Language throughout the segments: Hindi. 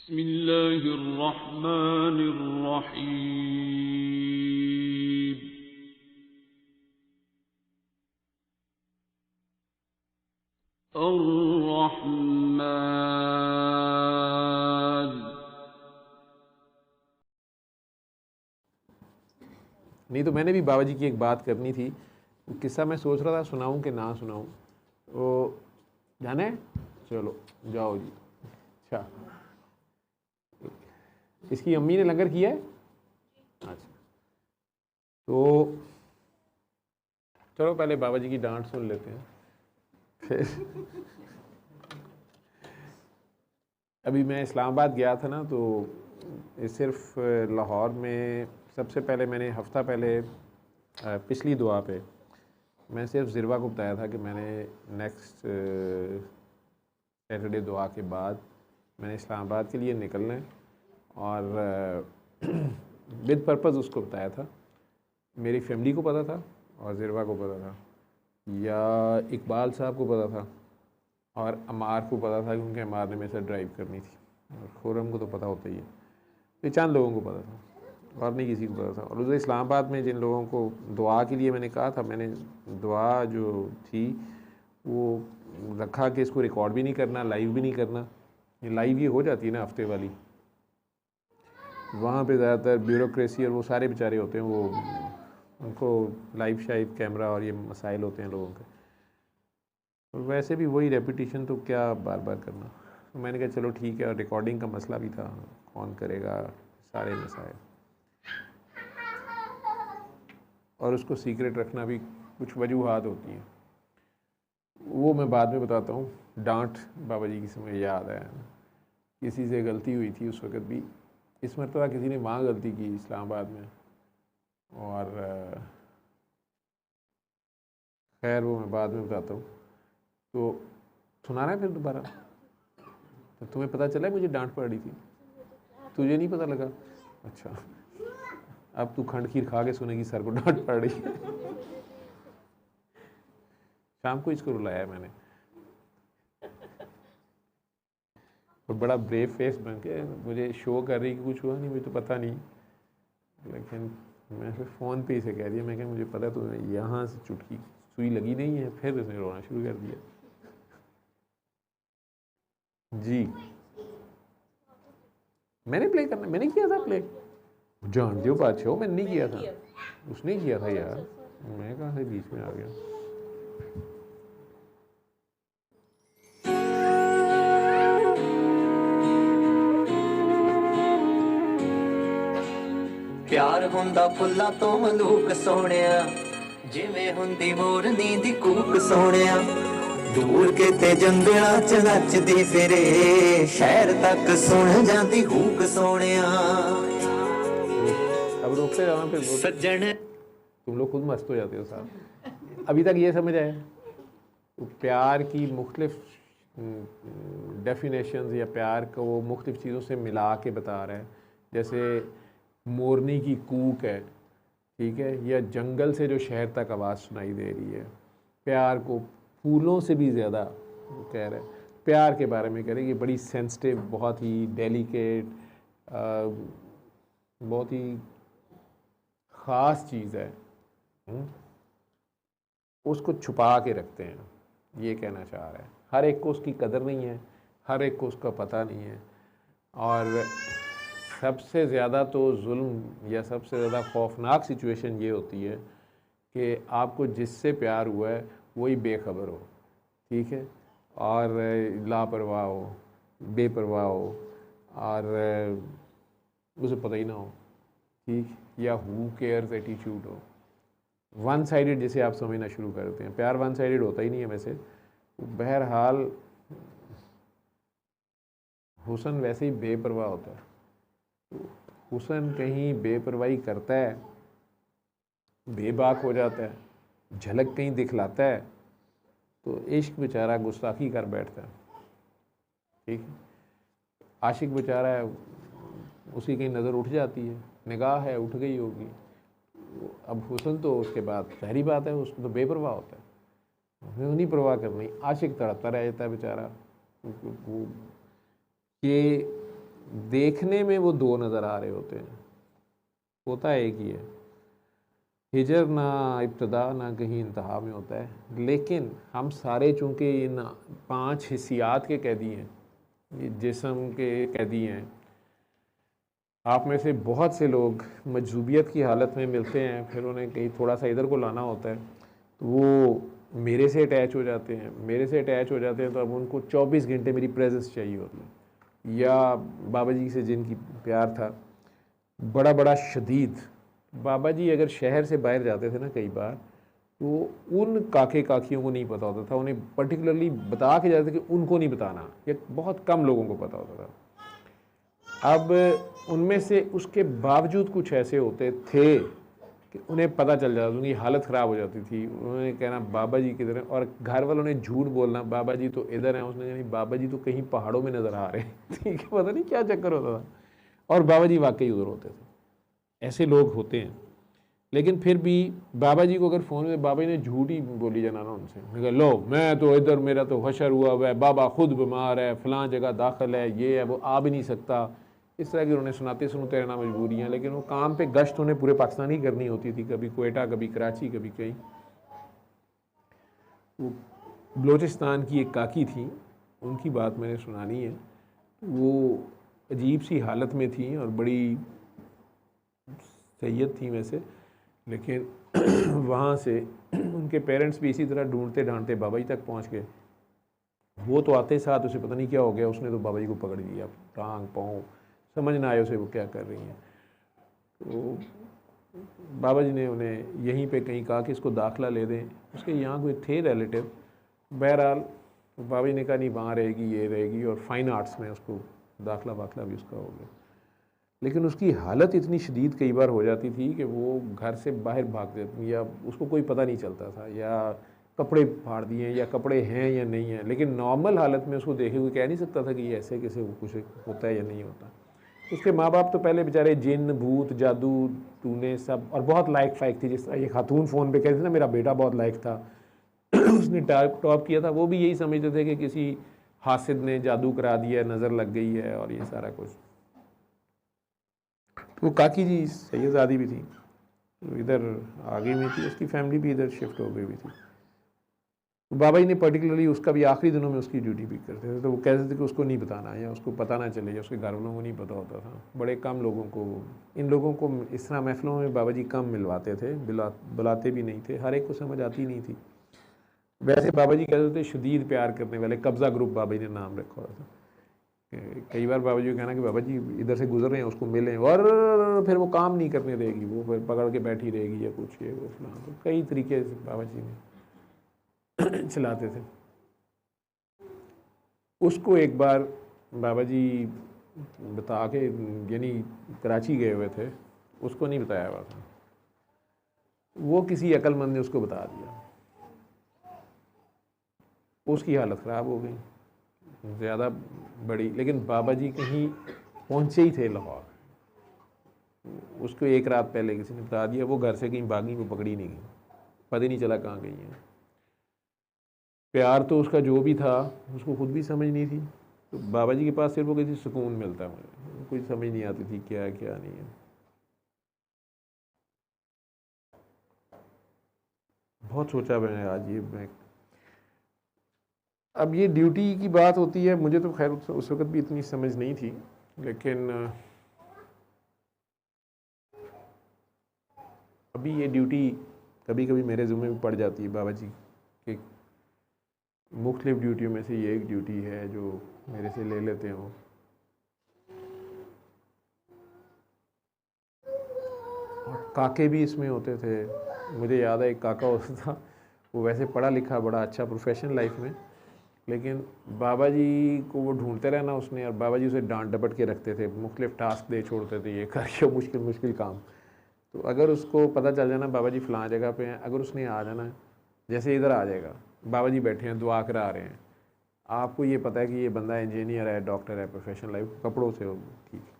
बिस्मिल्लाहिर्रहमानिर्रहीम। अर्रहमान। नहीं तो मैंने भी बाबा जी की एक बात करनी थी। किस्सा मैं सोच रहा था सुनाऊं कि ना सुनाऊं। तो जाने है? चलो जाओ जी। अच्छा, इसकी अम्मी ने लंगर किया है। अच्छा, तो चलो पहले बाबा जी की डांट सुन लेते हैं फिर अभी मैं इस्लामाबाद गया था ना, तो सिर्फ लाहौर में सबसे पहले मैंने हफ्ता पहले पिछली दुआ पे मैं सिर्फ ज़िरवा को बताया था कि मैंने नेक्स्ट सैटरडे दुआ के बाद मैंने इस्लामाबाद के लिए निकलना है, और विद पर्पज़ उसको बताया था। मेरी फैमिली को पता था और ज़िरवा को पता था, या इकबाल साहब को पता था और अमार को पता था, क्योंकि अमार ने मेरे साथ ड्राइव करनी थी, और खुरम को तो पता होता ही है। ये चंद लोगों को पता था और नहीं किसी को पता था। और उधर इस्लामाबाद में जिन लोगों को दुआ के लिए मैंने कहा था, मैंने दुआ जो थी वो रखा कि इसको रिकॉर्ड भी नहीं करना, लाइव भी नहीं करना। ये लाइव ये हो जाती है ना हफ्ते वाली, वहाँ पे ज़्यादातर ब्यूरोक्रेसी और वो सारे बेचारे होते हैं, वो उनको लाइव शाइव कैमरा और ये मसाइल होते हैं लोगों के। और वैसे भी वही रेपिटेशन, तो क्या बार बार करना। तो मैंने कहा चलो ठीक है, और रिकॉर्डिंग का मसला भी था, कौन करेगा, सारे मसाइल, और उसको सीक्रेट रखना भी कुछ वजूहात होती हैं, वो मैं बाद में बताता हूँ। डांट बाबा जी की समय याद है, किसी से गलती हुई थी उस वक़्त भी। इस मरतबा किसी ने वहाँ गलती की इस्लामाबाद में, और खैर वो मैं बाद में बताता हूँ। तो सुनाना है फिर दोबारा। तो तुम्हें पता चला मुझे डांट पड़ रही थी, तुझे नहीं पता लगा? अच्छा, अब तू खंड खीर खा के सुनेगी सर को डांट पड़ रही है। शाम को इसको रुलाया है मैंने, और बड़ा ब्रेव फेस बन के मुझे शो कर रही कि कुछ हुआ नहीं, मुझे तो पता नहीं। लेकिन मैं फिर फ़ोन पे इसे कह दिया, मैं क्या मुझे पता, तो यहाँ से चुटकी सुई लगी नहीं है। फिर उसने रोना शुरू कर दिया। जी, मैंने प्ले करना, मैंने किया था प्ले। जान दियो बादशाह, मैंने नहीं किया था, उसने किया था यार, मैं कहाँ से बीच में आ गया। प्यार हुंदा फुल्लां तो मलूक सोहणिया, जिवें हुंदी मोरनी दी कूक सोहणिया। दूर किते जंगलां च नचदी फिरे, शहर तक सुन जांदी हूक सोहणिया। अब रोकते जाना फिर सज्जन, तुम लोग खुद मस्त हो जाते हो साहब। अभी तक ये समझ आया तो प्यार की मुख्तलिफ डेफिनेशंस, या प्यार को वो मुख्तलिफ चीज़ों से मिला के बता रहा है। जैसे मोरनी की कूक है, ठीक है, या जंगल से जो शहर तक आवाज़ सुनाई दे रही है। प्यार को फूलों से भी ज़्यादा कह रहा है, प्यार के बारे में कह रहे हैं कि बड़ी सेंसिटिव, बहुत ही डेलिकेट, बहुत ही ख़ास चीज़ है, उसको छुपा के रखते हैं, ये कहना चाह रहा है। हर एक को उसकी कदर नहीं है, हर एक को उसका पता नहीं है, और सबसे ज़्यादा तो जुल्म या सबसे ज़्यादा खौफनाक सिचुएशन ये होती है कि आपको जिससे प्यार हुआ है वही बेखबर हो, ठीक है, और लापरवाह हो, बेपरवाह हो, और उसे पता ही ना हो, ठीक, या हु केयर्स एटीट्यूड हो। वन साइडेड जिसे आप समझना शुरू करते हैं। प्यार वन साइडेड होता ही नहीं है वैसे, बहरहाल हुस्न वैसे ही बेपरवाह होता है। तो हुस्न कहीं बेपरवाही करता है, बेबाक हो जाता है, झलक कहीं दिखलाता है, तो इश्क बेचारा गुस्ताखी कर बैठता है, ठीक है। आशिक बेचारा है, उसकी कहीं नज़र उठ जाती है, निगाह है उठ गई होगी। अब हुस्न तो उसके बाद सारी बात है, उसमें तो बेपरवाह होता है, उसमें नहीं परवाह करनी। आशिक तड़पता रह जाता है बेचारा। ये देखने में वो दो नज़र आ रहे होते हैं, होता एक ही है। हिजर ना इब्तदा ना कहीं इंतहा में होता है, लेकिन हम सारे चूँकि इन 5 हिस्सियात के कैदी हैं, ये जिस्म के कैदी हैं। आप में से बहुत से लोग मजजूबियत की हालत में मिलते हैं, फिर उन्हें कहीं थोड़ा सा इधर को लाना होता है तो वो मेरे से अटैच हो जाते हैं। मेरे से अटैच हो जाते हैं तो अब उनको 24 घंटे मेरी प्रेजेंस चाहिए होती है। या बाबा जी से जिनकी प्यार था बड़ा बड़ा शदीद, बाबा जी अगर शहर से बाहर जाते थे ना कई बार, तो उन काके काकियों को नहीं पता होता था, उन्हें पर्टिकुलरली बता के जाते थे कि उनको नहीं बताना, ये बहुत कम लोगों को पता होता था। अब उनमें से उसके बावजूद कुछ ऐसे होते थे कि उन्हें पता चल जाता, उनकी हालत ख़राब हो जाती थी। उन्होंने कहना बाबा जी किधर हैं, और घर वालों ने झूठ बोलना बाबा जी तो इधर हैं। उसने कहा नहीं, बाबा जी तो कहीं पहाड़ों में नज़र आ रहे हैं। ठीक है, पता नहीं क्या चक्कर होता था, और बाबा जी वाकई उधर होते थे। ऐसे लोग होते हैं। लेकिन फिर भी बाबा जी को अगर फ़ोन में बाबा जी ने झूठ ही बोली जाना ना उनसे, कहा लो मैं तो इधर, मेरा तो हशर हुआ हुआ है, बाबा खुद बीमार है, फ़लाँ जगह दाखिल है, ये है वो, आ भी नहीं सकता, इस तरह की उन्हें सुनाते रहना मजबूरियाँ। लेकिन वो काम पे गश्त उन्हें पूरे पाकिस्तान ही करनी होती थी, कभी कोयटा, कभी कराची, कभी कहीं। वो बलोचिस्तान की एक काकी थी, उनकी बात मैंने सुनानी है। वो अजीब सी हालत में थी और बड़ी सैयद थी वैसे, लेकिन वहाँ से उनके पेरेंट्स भी इसी तरह ढूंढते ढांढते बाबा जी तक पहुँच गए। वो तो आते साथ उसे पता नहीं क्या हो गया, उसने तो बाबा जी को पकड़ लिया, टांग पाँव समझ ना आए उसे वो क्या कर रही हैं। तो बाबा जी ने उन्हें यहीं पे कहीं कहा कि इसको दाखिला ले दें। उसके यहाँ कोई थे रिलेटिव, बहरहाल बाबा जी ने कहा नहीं वहाँ रहेगी, ये रहेगी, और फ़ाइन आर्ट्स में उसको दाखिला वाखिला भी उसका हो गया। लेकिन उसकी हालत इतनी शदीद कई बार हो जाती थी कि वो घर से बाहर भाग जाती, या उसको कोई पता नहीं चलता था, या कपड़े फाड़ दिए, या कपड़े हैं या नहीं हैं। लेकिन नॉर्मल हालत में उसको देखे हुए कह नहीं सकता था कि ये ऐसे कैसे कुछ होता है या नहीं होता। उसके माँ बाप तो पहले बेचारे जिन भूत जादू टूने सब, और बहुत लाइक फाइक थी। जिस तरह ये खातून फ़ोन पे कहती थी ना मेरा बेटा बहुत लाइक था उसने टॉप किया था, वो भी यही समझते थे कि किसी हासिद ने जादू करा दिया, नज़र लग गई है और ये सारा कुछ। तो वो काकी जी सैयदजादी भी थी, तो इधर आगे में थी, उसकी फैमिली भी इधर शिफ्ट हो गई भी थी। तो बाबा जी ने पर्टिकुलरली उसका भी आखिरी दिनों में उसकी ड्यूटी भी करते थे। तो वो कहते थे कि उसको नहीं बताना, या उसको पता ना चले, या उसके घर वालों को नहीं पता होता था। बड़े कम लोगों को, इन लोगों को इस तरह महफिलों में बाबा जी कम मिलवाते थे, बुलाते भी नहीं थे, हर एक को समझ आती नहीं थी। वैसे बाबा जी कहते थे शदीद प्यार करने वाले, कब्ज़ा ग्रुप बाबा जी ने नाम रखा हुआ था। कई बार बाबा जी को कहना कि बाबा जी इधर से गुजर रहे हैं, उसको मिलें, और फिर वो काम नहीं करने देगी, वो फिर पकड़ के बैठी रहेगी या कुछ ये वो फलां। तो कई तरीके से बाबा जी ने चलाते थे। उसको एक बार बाबा जी बता के, यानी कराची गए हुए थे, उसको नहीं बताया हुआ था, वो किसी अक्लमंद ने उसको बता दिया। उसकी हालत ख़राब हो गई ज़्यादा बड़ी। लेकिन बाबा जी कहीं पहुँचे ही थे लाहौर, उसको एक रात पहले किसी ने बता दिया, वो घर से कहीं भागी, वो पकड़ी नहीं गई, पता ही नहीं चला कहाँ गई है। प्यार तो उसका जो भी था उसको खुद भी समझ नहीं थी। तो बाबा जी के पास सिर्फ वो किसी सुकून मिलता है, मुझे कोई समझ नहीं आती थी क्या है क्या नहीं है। बहुत सोचा मैंने आज ये मैं, अब ये ड्यूटी की बात होती है, मुझे तो खैर उस वक़्त भी इतनी समझ नहीं थी, लेकिन अभी ये ड्यूटी कभी कभी मेरे ज़िम्मे में पड़ जाती है। बाबा जी के मुख्तलिफ़ ड्यूटियों में से ये एक ड्यूटी है जो मेरे से ले लेते हैं वो। और काके भी इसमें होते थे। मुझे याद है एक काका होता था, वो वैसे पढ़ा लिखा, बड़ा अच्छा प्रोफेशनल लाइफ में, लेकिन बाबा जी को वो ढूंढते रहना उसने, और बाबा जी उसे डांट डपट के रखते थे, मुख्तलिफ टास्क दे छोड़ते थे, ये करके मुश्किल काम। तो अगर उसको पता चल जाना बाबा जी फ़लाँ जगह पे हैं, अगर उसने आ जाना, जैसे इधर आ जाएगा, बाबा जी बैठे हैं दुआ करा रहे हैं, आपको ये पता है कि ये बंदा इंजीनियर है, डॉक्टर है, प्रोफेशनल लाइफ कपड़ों से हो ठीक है।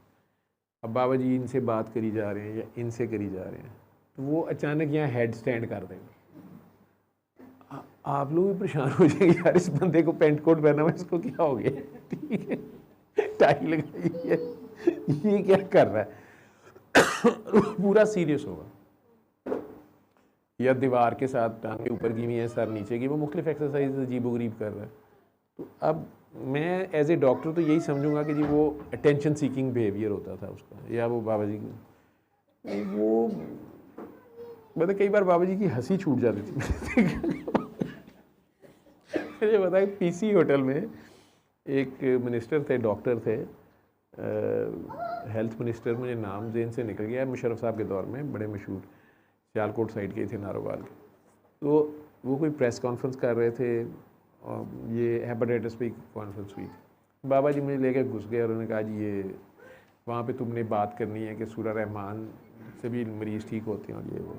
अब बाबा जी इनसे बात करी जा रहे हैं या इनसे करी जा रहे हैं, तो वो अचानक यहाँ हेड स्टैंड कर देंगे। आप लोग भी परेशान हो जाएंगे, यार इस बंदे को पेंट कोट पहना हुआ, इसको क्या हो गया, ठीक है। टाई लगाई है, ये क्या कर रहा है? पूरा सीरियस होगा। या दीवार के साथ टांगे ऊपर की हुई है, सर नीचे की, वो मुख्तलिफ एक्सरसाइज अजीबोगरीब कर रहा है। तो अब मैं एज ए डॉक्टर तो यही समझूंगा कि जी वो अटेंशन सीकिंग बिहेवियर होता था उसका, या वो बाबा जी की वो मतलब कई बार बाबा जी की हंसी छूट जाती थी। मुझे पता है पीसी होटल में एक मिनिस्टर थे, डॉक्टर थे, हेल्थ मिनिस्टर, मुझे नाम जेन से निकल गया, मुशर्रफ साहब के दौर में बड़े मशहूर, सियालकोट साइड के थे, नारोवाल के। तो वो कोई प्रेस कॉन्फ्रेंस कर रहे थे और ये हेपेटाइटिस पे कॉन्फ्रेंस हुई थी। बाबा जी मुझे लेकर घुस गए और उन्होंने कहा जी ये वहाँ पे तुमने बात करनी है कि सूरह रहमान से भी मरीज़ ठीक होते हैं और ये वो।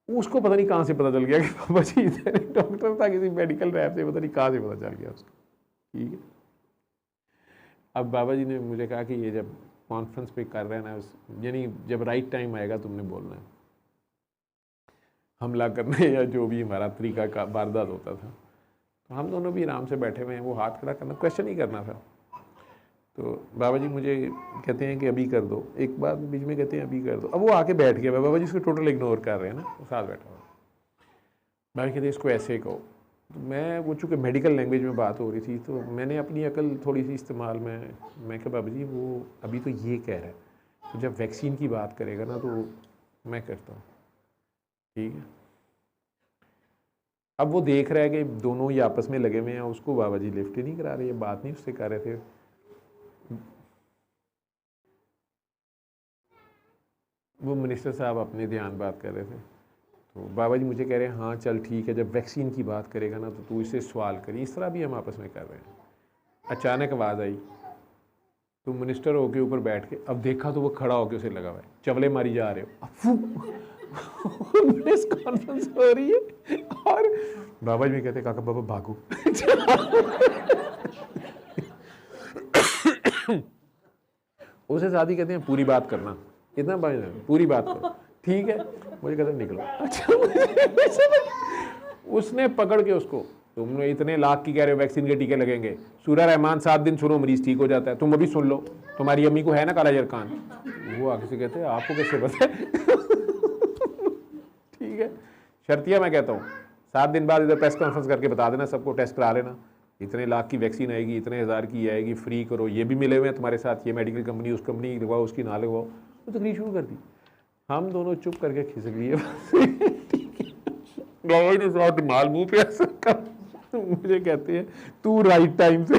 उसको पता नहीं कहाँ से पता चल गया कि बाबा जी इधर डॉक्टर था किसी मेडिकल लैब से, पता नहीं कहाँ से पता चल गया उसको। ठीक है, अब बाबा जी ने मुझे कहा कि ये जब कॉन्फ्रेंस पे कर रहे हैं ना, यानी जब राइट टाइम आएगा तुमने बोलना है, हमला करने या जो भी हमारा तरीका का वारदात होता था। तो हम दोनों भी आराम से बैठे हुए हैं, वो हाथ खड़ा करना, क्वेश्चन ही करना था। तो बाबा जी मुझे कहते हैं कि अभी कर दो, एक बार बीच में कहते हैं अभी कर दो। अब वो आके बैठ गया, बाबा जी इसको टोटल इग्नोर कर रहे हैं ना, वो साथ बैठा हुआ। बाबा कहते हैं इसको ऐसे कहो। तो मैं वो चूँकि मेडिकल लैंग्वेज में बात हो रही थी तो मैंने अपनी अकल थोड़ी सी इस्तेमाल में, मैं कहा बाबा जी वो अभी तो ये कह रहा है, तो जब वैक्सीन की बात करेगा ना तो मैं करता हूँ। ठीक है, अब वो देख रहा है कि दोनों ही आपस में लगे हुए हैं, उसको बाबा जी लिफ्ट ही नहीं करा रहे, बात नहीं उससे कर रहे थे। वो मिनिस्टर साहब अपने ध्यान बात कर रहे थे, तो बाबा जी मुझे कह रहे हैं हाँ चल ठीक है, जब वैक्सीन की बात करेगा ना तो तू इससे सवाल करी। इस तरह भी हम आपस में कर रहे हैं। अचानक आवाज़ आई, तो मिनिस्टर होके ऊपर बैठ के अब देखा तो वो खड़ा होके उसे लगा हुआ है, चवले मारी जा रहे हो। प्रेस कॉन्फ्रेंस हो रही है और बाबा जी कहते काका बाबा भागो। उसे शादी कहते हैं पूरी बात करना, कितना पूरी बात करो, ठीक है। मुझे कहते निकलो। अच्छा, उसने पकड़ के उसको, तुम इतने लाख की कह रहे हो वैक्सीन के टीके लगेंगे, सूरह रहमान 7 दिन सुनो मरीज ठीक हो जाता है, तुम अभी सुन लो, तुम्हारी अम्मी को है ना काला जरकान। वो आगे से कहते हैं आपको कैसे पता है? ठीक है, शर्तिया मैं कहता हूँ 7 दिन बाद इधर प्रेस कॉन्फ्रेंस करके बता देना सबको, टेस्ट करा लेना, इतने लाख की वैक्सीन आएगी, इतने हज़ार की आएगी, फ्री करो, ये भी मिले हुए हैं तुम्हारे साथ, ये मेडिकल कंपनी उस कंपनी की लगवाओ, उसकी ना लगवाओ। तो तकलीफ शुरू कर दी। हम दोनों चुप करके खिसक लिए। बाबा ने साथ माल मुँह पे ऐसा कर, मुझे कहते हैं तू राइट टाइम से।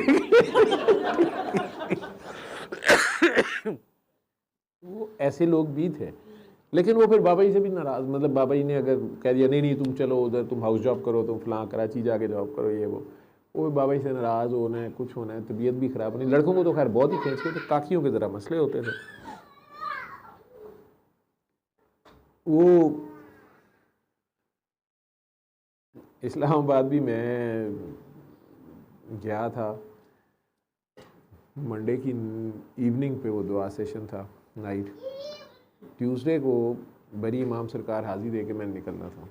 वो ऐसे लोग भी थे, लेकिन वो फिर बाबा जी से भी नाराज़, मतलब बाबा जी ने अगर कह दिया नहीं नहीं तुम चलो उधर, तुम हाउस जॉब करो, तुम फलां कराची जाके जॉब करो, ये वो बाबा जी से नाराज़ होना है, कुछ होना है, तबीयत भी ख़राब होनी। लड़कों को तो खैर बहुत ही खींचते थे, काकियों के ज़रा मसले होते थे। वो इस्लामाबाद भी मैं गया था, मंडे की इवनिंग पे वो दुआ सेशन था नाइट, ट्यूसडे को बरी इमाम सरकार हाज़ी दे के मैंने निकलना था।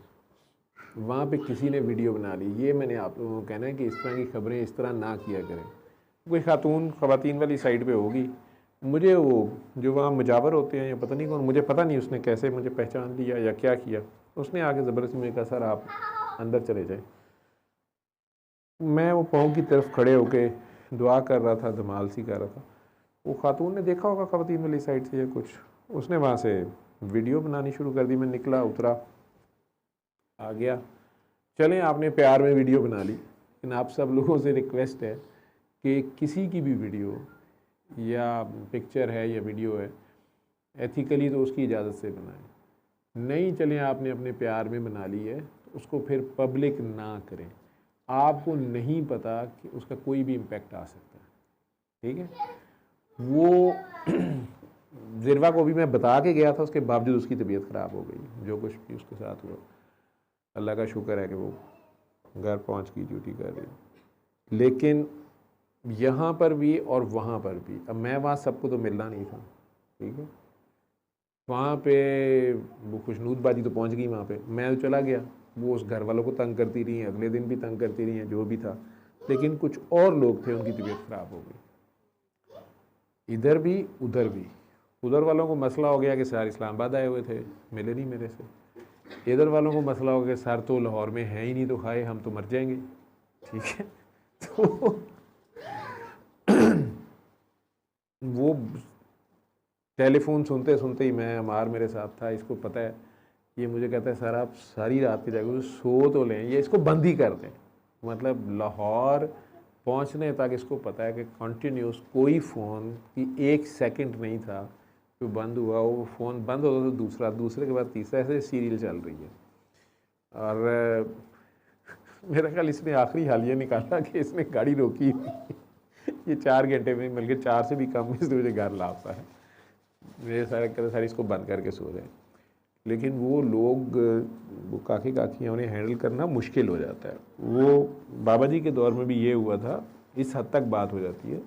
वहाँ पे किसी ने वीडियो बना ली। ये मैंने आप लोगों को कहना है कि इस तरह की खबरें इस तरह ना किया करें। कोई ख़वातीन वाली साइड पे होगी, मुझे वो जो वहाँ मुजावर होते हैं या पता नहीं कौन, मुझे पता नहीं उसने कैसे मुझे पहचान लिया या क्या किया, उसने आके ज़बरदस्ती में कहा सर आप अंदर चले जाए। मैं वो पाँव की तरफ खड़े होके दुआ कर रहा था, धमाल सी कर रहा था। वो खातून ने देखा होगा ख़वातीन वाली साइड से या कुछ, उसने वहाँ से वीडियो बनानी शुरू कर दी। मैं निकला, उतरा, आ गया, चलें आपने प्यार में वीडियो बना ली, लेकिन आप सब लोगों से रिक्वेस्ट है कि किसी की भी वीडियो या पिक्चर है या वीडियो है, एथिकली तो उसकी इजाज़त से बनाएं। नहीं चलें आपने अपने प्यार में बना ली है तो उसको फिर पब्लिक ना करें। आपको नहीं पता कि उसका कोई भी इम्पेक्ट आ सकता है। ठीक है, वो ज़िरवा को भी मैं बता के गया था, उसके बावजूद उसकी तबीयत ख़राब हो गई। जो कुछ भी उसके साथ हुआ, अल्लाह का शुक्र है कि वो घर पहुंच की ड्यूटी कर रही। लेकिन यहाँ पर भी और वहाँ पर भी, अब मैं वहाँ सबको तो मिलना नहीं था, ठीक है, वहाँ पे वो खुशनूद बाजी तो पहुँच गई वहाँ पे, मैं तो चला गया। वो उस घर वालों को तंग करती रही हैं, अगले दिन भी तंग करती रही हैं, जो भी था। लेकिन कुछ और लोग थे, उनकी तबीयत ख़राब हो गई। इधर भी उधर भी। उधर वालों को मसला हो गया कि सर इस्लामाबाद आए हुए थे, मिले नहीं मेरे से। इधर वालों को मसला हो गया सर तो लाहौर में है ही नहीं, तो खाए हम तो मर जाएंगे। ठीक है, तो वो टेलीफोन सुनते सुनते ही, मैं अमार मेरे साथ था, इसको पता है, ये मुझे कहता है सर आप सारी रात की जाकर सो तो लें, ये इसको बंद ही कर दें। मतलब लाहौर पहुंचने तक इसको पता है कि कंटिन्यूस कोई फ़ोन की 1 सेकंड नहीं था जो बंद हुआ। वो फ़ोन बंद होता तो दूसरा, दूसरे के बाद तीसरा, ऐसे सीरियल चल रही है। और मेरा ख्याल इसने आखिरी हाल ये निकाला कि इसने गाड़ी रोकी ये 4 घंटे में, बल्कि 4 से भी कम इसने मुझे घर लाता है। मेरे सारे इसको बंद करके सो रहे हैं। लेकिन वो लोग, वो काकी काकियाँ, उन्हें हैंडल करना मुश्किल हो जाता है। वो बाबा जी के दौर में भी ये हुआ था, इस हद तक बात हो जाती है।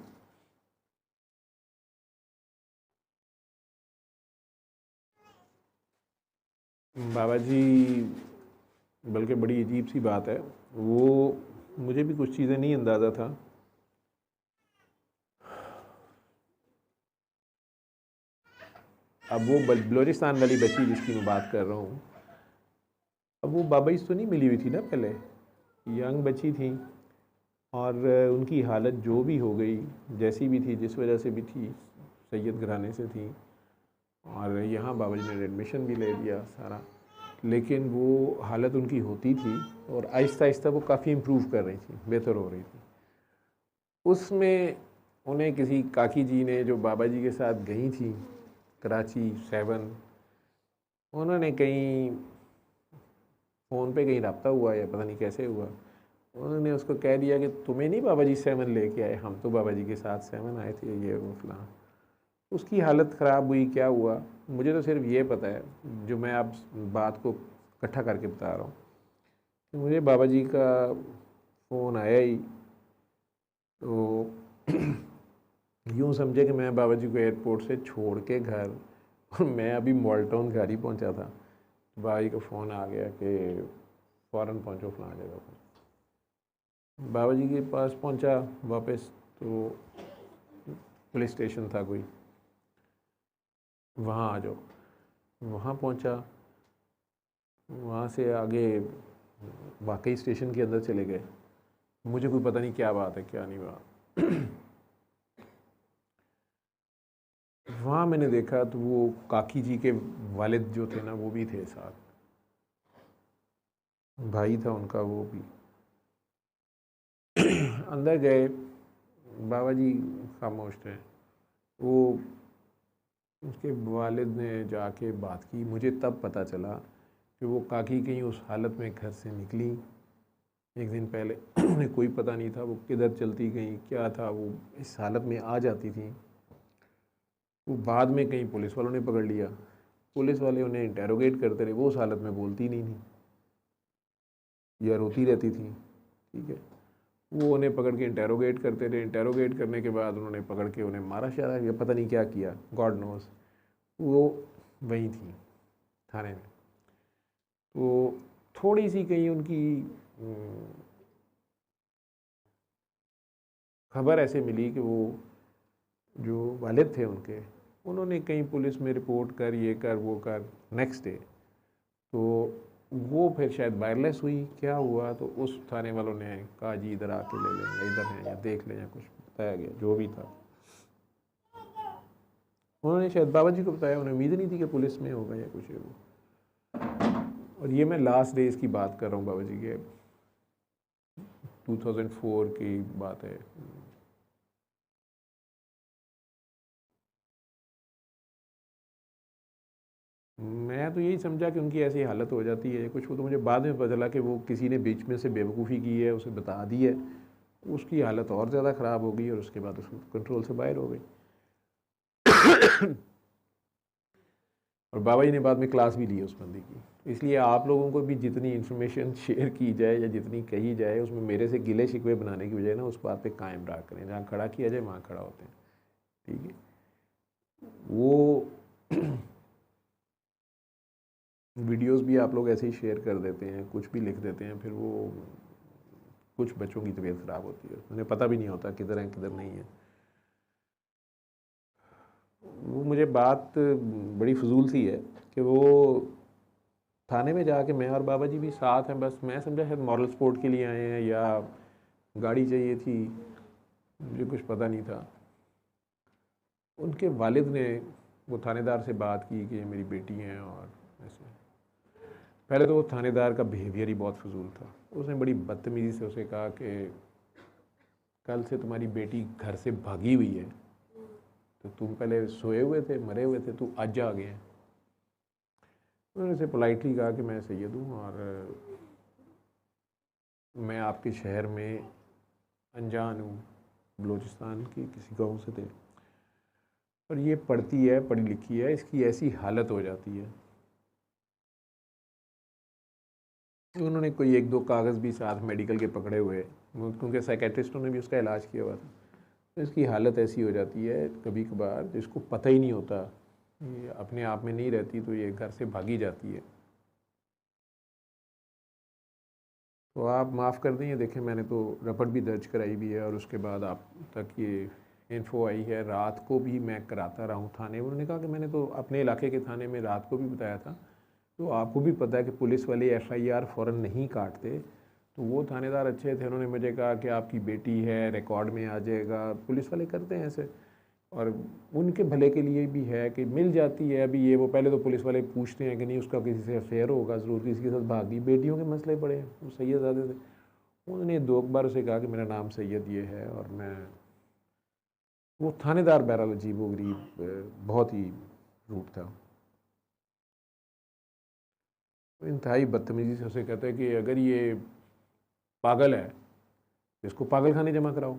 बाबा जी, बल्कि बड़ी अजीब सी बात है, वो मुझे भी कुछ चीज़ें नहीं अंदाज़ा था। अब वो बलूचिस्तान वाली बच्ची जिसकी मैं बात कर रहा हूँ, अब वो बाबा जी तो नहीं मिली हुई थी ना पहले, यंग बच्ची थी, और उनकी हालत जो भी हो गई, जैसी भी थी, जिस वजह से भी थी, सैयद घराने से थी, और यहाँ बाबा जी ने एडमिशन भी ले लिया सारा। लेकिन वो हालत उनकी होती थी और आहिस्ता आहिस्ता वो काफ़ी इम्प्रूव कर रही थी, बेहतर हो रही थी। उसमें उन्हें किसी काकी जी ने, जो बाबा जी के साथ गई थी कराची 7, उन्होंने कहीं फ़ोन पे कहीं रब्ता हुआ या पता नहीं कैसे हुआ, उन्होंने उसको कह दिया कि तुम्हें नहीं बाबा जी 7 लेके आए, हम तो बाबा जी के साथ 7 आए थे, ये वो फलां। उसकी हालत ख़राब हुई, क्या हुआ मुझे तो सिर्फ ये पता है, जो मैं आप बात को इकट्ठा करके बता रहा हूँ, कि मुझे बाबा जी का फ़ोन आया ही, तो यूँ समझे कि मैं बाबा जी को एयरपोर्ट से छोड़ के घर, और मैं अभी मॉल टाउन घर ही पहुँचा था, बाबा जी का फ़ोन आ गया कि फ़ौरन पहुँचो फलां जगह पर। बाबा जी के पास पहुँचा वापस, तो पुलिस स्टेशन था कोई, वहाँ आ जाओ। वहाँ पहुँचा, वहाँ से आगे वाकई स्टेशन के अंदर चले गए। मुझे कोई पता नहीं क्या बात है, क्या नहीं बात। वहाँ मैंने देखा तो वो काकी जी के वालिद जो थे ना, वो भी थे साथ, भाई था उनका वो भी। अंदर गए, बाबा जी खामोश थे। वो उसके वालिद ने जाके बात की। मुझे तब पता चला कि वो काकी कहीं उस हालत में घर से निकली 1 दिन पहले। उन्हें कोई पता नहीं था वो किधर चलती गई, क्या था, वो इस हालत में आ जाती थी। वो बाद में कहीं पुलिस वालों ने पकड़ लिया, पुलिस वाले उन्हें इंटेरोगेट करते रहे, वो उस हालत में बोलती नहीं थी या रोती रहती थी। ठीक है, वो उन्हें पकड़ के इंटेरोगेट करते रहे। इंटेरोगेट करने के बाद उन्होंने पकड़ के उन्हें मारा शारा या पता नहीं क्या किया, गॉड नोस। वो वहीं थी थाने में। तो थोड़ी सी कहीं उनकी खबर ऐसे मिली कि वो जो वालिद थे उनके, उन्होंने कहीं पुलिस में रिपोर्ट कर, ये कर वो कर। नेक्स्ट डे तो वो फिर शायद वायरलेस हुई, क्या हुआ, तो उस थाने वालों ने कहा जी इधर आके ले लें, या इधर हैं, या देख लें, या कुछ बताया गया जो भी था। उन्होंने शायद बाबा जी को बताया, उन्हें उम्मीद नहीं थी कि पुलिस में होगा या कुछ है वो। और ये मैं लास्ट डेज़ की बात कर रहा हूँ बाबा जी के, 2004 की बात है। मैं तो यही समझा कि उनकी ऐसी हालत हो जाती है कुछ। वो तो मुझे बाद में पता चला कि वो किसी ने बीच में से बेवकूफ़ी की है, उसे बता दी है, उसकी हालत और ज़्यादा ख़राब हो गई और उसके बाद उसको कंट्रोल से बाहर हो गई। और बाबा जी ने बाद में क्लास भी ली उस बंदी की। इसलिए आप लोगों को भी जितनी इन्फॉर्मेशन शेयर की जाए या जितनी कही जाए, उसमें मेरे से गिले शिकवे बनाने की बजाय ना उस बात पे कायम रहा करें, जहाँ खड़ा किया जाए वहाँ खड़ा होते हैं। ठीक है, वो वीडियोस भी आप लोग ऐसे ही शेयर कर देते हैं, कुछ भी लिख देते हैं, फिर वो कुछ बच्चों की तबीयत ख़राब होती है, उन्हें पता भी नहीं होता किधर है किधर नहीं है। वो मुझे बात बड़ी फजूल सी है कि वो थाने में जाके मैं और बाबा जी भी साथ हैं, बस मैं समझा शायद मॉरल सपोर्ट के लिए आए हैं या गाड़ी चाहिए थी, मुझे कुछ पता नहीं था। उनके वालिद ने वो थानेदार से बात की कि ये मेरी बेटी हैं और ऐसे। पहले तो वो थानेदार का बिहेवियर ही बहुत फजूल था। उसने बड़ी बदतमीज़ी से उसे कहा कि कल से तुम्हारी बेटी घर से भागी हुई है, तो तुम पहले सोए हुए थे, मरे हुए थे, तू आज आ गए हैं। उन्होंने उसे पोलाइटली कहा कि मैं सैयद हूँ और मैं आपके शहर में अनजान हूँ, बलूचिस्तान के किसी गांव से थे, और ये पढ़ती है, पढ़ी लिखी है, इसकी ऐसी हालत हो जाती है। उन्होंने कोई 1-2 कागज़ भी साथ मेडिकल के पकड़े हुए, क्योंकि साइकेट्रिस्टों ने भी उसका इलाज किया हुआ था। तो इसकी हालत ऐसी हो जाती है कभी कभार जिसको पता ही नहीं होता, ये अपने आप में नहीं रहती, तो ये घर से भागी जाती है। तो आप माफ़ कर दें, देखें मैंने तो रपट भी दर्ज कराई भी है और उसके बाद आप तक ये इन्फो आई है। रात को भी मैं कराता रहा हूँ थाने। उन्होंने कहा कि मैंने तो अपने इलाके के थाने में रात को भी बताया था। तो आपको भी पता है कि पुलिस वाले FIR फ़ौरन नहीं काटते। तो वो थानेदार अच्छे थे, उन्होंने मुझे कहा कि आपकी बेटी है, रिकॉर्ड में आ जाएगा। पुलिस वाले करते हैं ऐसे, और उनके भले के लिए भी है कि मिल जाती है। अभी ये वो पहले तो पुलिस वाले पूछते हैं कि नहीं उसका किसी से अफेयर होगा, ज़रूर किसी के साथ भागी। बेटियों के मसले पड़े हैं, वो सैयद आते थे। उन्होंने 2 बार उसे कहा कि मेरा नाम सैयद ये है, और मैं वो थानेदार बहरहाल अजीब व गरीब बहुत ही रूप था। इंतहाई बदतमीज़ी से उसे कहते हैं कि अगर ये पागल है इसको पागल खाने जमा कराओ।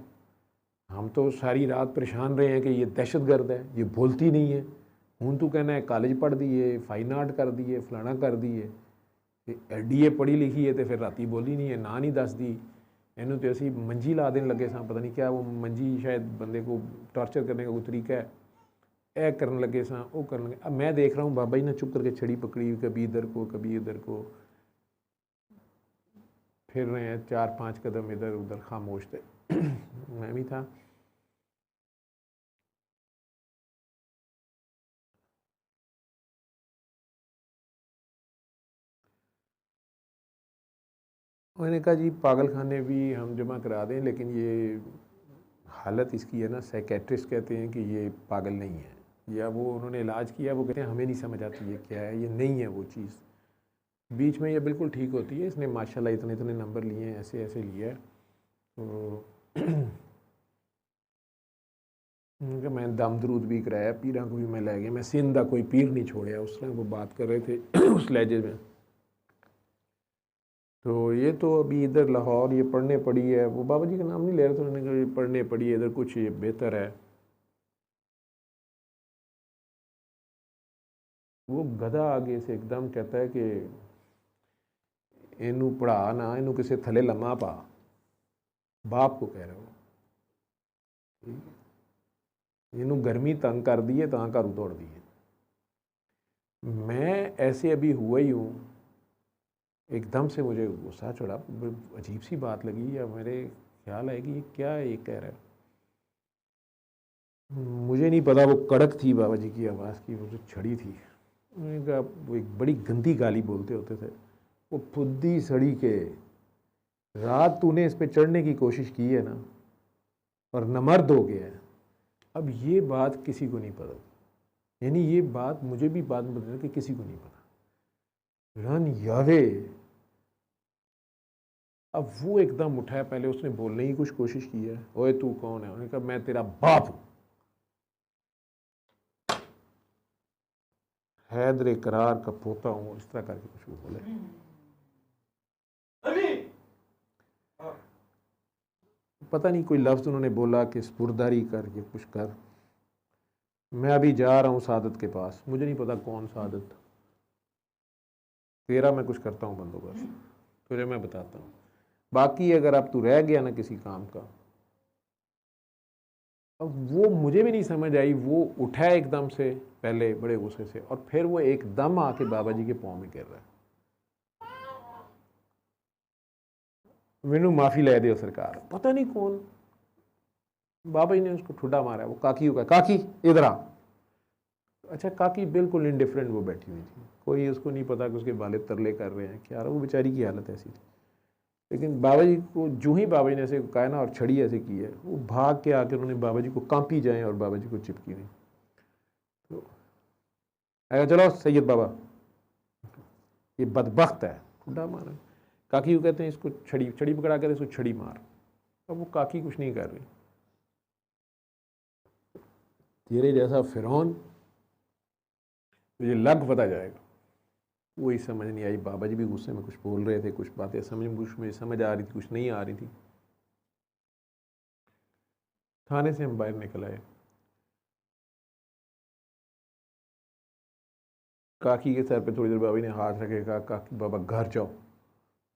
हम तो सारी रात परेशान रहे हैं कि ये दहशतगर्द है, ये बोलती नहीं है। हूँ तू कहना है कॉलेज पढ़ दिए, फाइन आर्ट कर दिए, फलाना कर दिए, DA पढ़ी लिखी है तो फिर राती बोली नहीं है, ना नहीं दस दी। इन्हों तो ऐसी मंजी ला देने लगे सां, पता नहीं क्या वो मंजी शायद बंदे को टॉर्चर करने का कोई तरीका है, ऐ करने लगे सां, वो करने लगे। अब मैं देख रहा हूँ बाबा जी ने चुप करके छड़ी पकड़ी, कभी इधर को कभी इधर को फिर रहे हैं, 4-5 कदम इधर उधर खामोश थे। मैं भी था। मैंने कहा जी पागल खाने भी हम जमा करा दें, लेकिन ये हालत इसकी है ना, साइकेट्रिस्ट कहते हैं कि ये पागल नहीं है, या वो उन्होंने इलाज किया, वो कहते हैं हमें नहीं समझ आती ये क्या है, ये नहीं है वो चीज़। बीच में ये बिल्कुल ठीक होती है, इसने माशाल्लाह इतने इतने नंबर लिए हैं, ऐसे ऐसे लिया है। तो मैं दम दरूद भी कराया, पीरा को भी मैं ले गया, मैं सिंध कोई पीर नहीं छोड़िया। उस तरह वो बात कर रहे थे उस लहजे में। तो ये तो अभी इधर लाहौर ये पढ़ने पड़ी है, वो बाबा जी का नाम नहीं ले रहे थे, उन्होंने कहा ये पढ़ने पड़ी है इधर, कुछ ये बेहतर है। वो गधा आगे से एकदम कहता है कि इनू पढ़ा ना, इनू किसी थले लम्हा पा। बाप को कह रहे हो, इनू गर्मी तंग कर दी है, तां घर दौड़ दी है। मैं ऐसे अभी हुआ ही हूँ, एकदम से मुझे गुस्सा चढ़ा, अजीब सी बात लगी, या मेरे ख्याल है कि ये क्या है, ये कह रहा है। मुझे नहीं पता, वो कड़क थी बाबा जी की आवाज़ की, वो जो छड़ी थी। उनका वो एक बड़ी गंदी गाली बोलते होते थे, वो फुद्दी सड़ी के, रात तूने इस पे चढ़ने की कोशिश की है ना, और नमर्द हो गया है। अब ये बात किसी को नहीं पता, यानी ये बात मुझे भी बात बता कि किसी को नहीं पता। रन यावे। अब वो एकदम उठाया, पहले उसने बोलने की कुछ कोशिश की है, ओए तू कौन है, उन्होंने कहा मैं तेरा बाप हूं। हैदर करार का पोता हूँ, इस तरह करके कुछ वो बोले। पता नहीं कोई लफ्ज़ उन्होंने बोला कि स्पुरदारी कर, ये कुछ कर। मैं अभी जा रहा हूँ सादत के पास, मुझे नहीं पता कौन सादत, तेरा मैं कुछ करता हूँ बंदोबस्त, तुझे मैं बताता हूँ। बाकी अगर अब तू रह गया ना किसी काम का, अब वो मुझे भी नहीं समझ आई, वो उठा एकदम से पहले बड़े गुस्से से, और फिर वो एकदम आके बाबा जी के पाँव में गिर रहा है। मैनू माफ़ी ले दियो सरकार। पता नहीं कौन बाबा जी ने उसको ठुड्डा मारा, वो काकी होगा, काकी इधर आ, अच्छा काकी बिल्कुल इंडिफरेंट वो बैठी हुई थी, कोई उसको नहीं पता कि उसके वालिद तरले कर रहे हैं क्या, वो बेचारी की हालत ऐसी थी। लेकिन बाबा जी को जो ही बाबा जी ने ऐसे कहा ना और छड़ी ऐसे की है, वो भाग के आके उन्होंने बाबा जी को कांपी जाए और बाबा जी को चिपकी हुई। तो आया चलो सैयद बाबा, ये बदबख्त है, खुदा मारा। काकी को कहते हैं इसको छड़ी छड़ी पकड़ा कर इसको छड़ी मार। अब वो काकी कुछ नहीं कर रही। तेरे जैसा फिरौन तुझे लग पता जाएगा। वही समझ नहीं आई। बाबा जी भी गुस्से में कुछ बोल रहे थे, कुछ बातें मुझे समझ आ रही थी, कुछ नहीं आ रही थी। थाने से हम बाहर निकल आए। काकी के सर पे थोड़ी देर बाबा ने हाथ रखे, कहा काकी बाबा घर जाओ,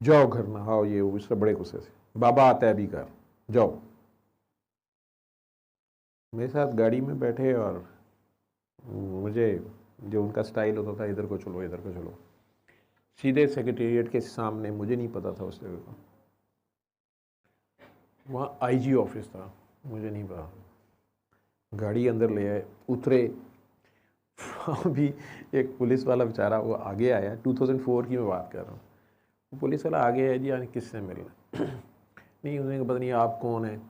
जाओ घर नहाओ, ये वो इससे बड़े गुस्से से। बाबा आता है अभी घर, जाओ। मेरे साथ गाड़ी में बैठे और मुझे जो उनका स्टाइल होता था, इधर को चलो इधर को चलो, सीधे सेक्रेटेरिएट के सामने, मुझे नहीं पता था उस जगह का, वहाँ आईजी ऑफिस था, मुझे नहीं पता। गाड़ी अंदर ले आए, उतरे, अभी एक पुलिस वाला बेचारा वो आगे आया, 2004 की मैं बात कर रहा हूँ। वो पुलिस वाला आगे आया जी, यानी किससे मिलना नहीं, उन्हें पता नहीं आप कौन है।